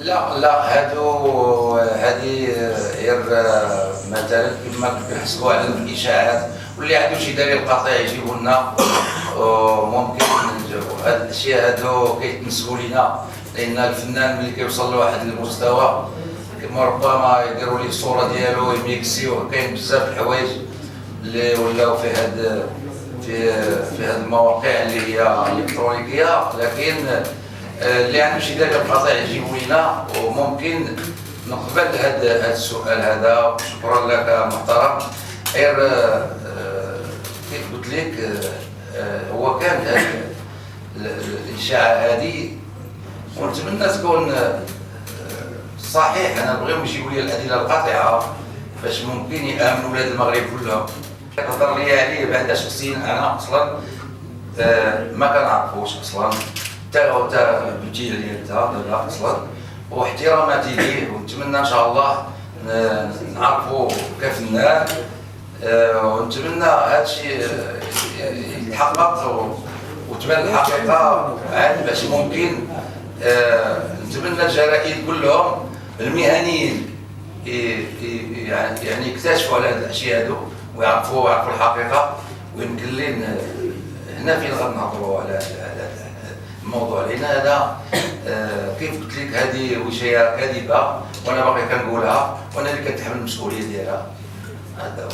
لا هذه غير مثلا كما كنحسبوا على الاشاعات، واللي عنده شي دليل قاطع يجيبوا لنا وممكن نجاوبوا. هاد الاشياء هادو كيتنسبوا لينا، لان الفنان ملي كيوصل لواحد المستوى كما ربما يديروا ليه الصوره ديالو يميكسيو. كاين بزاف الحوايج اللي ولاو في هاد المواقع اللي هي الالكترونيكيه، لكن اللي عنده شي دليل قاطع يجيبوا لينا وممكن نقبل هذا السؤال هذا. شكرا لك محترم. غير كيف قلت لك هو كان الاشاعه هذه ونتمنى تكون صحيح. انا نبغيهم يجيبوا لي الادله القاطعه باش ممكن يامنوا ولاد المغرب كلهم. كتهضر لي عليه بعد شخصيا انا اصلا ما كنعرفوش اصلا، حتى بنتي عليا حتى دابا اصلا، واحتراماتي ليه ونتمنى ان شاء الله نعرفو كفنان، ونتمنى هذا الشيء يتحقق وتبان الحقيقه عاد باش ممكن نتمنى الجرائد كلهم المهنيين يعني يكتشفوا على هذه الاشياء هذو ويعرفوا الحقيقه. ويمكن لين هنا فين غنهضروا على الموضوع، لان هذا كيف قلت لك هذه وشيه كاذبه وانا باقي كنقولها، وانا اللي كنتحمل المسؤوليه ديالها. هذا هو.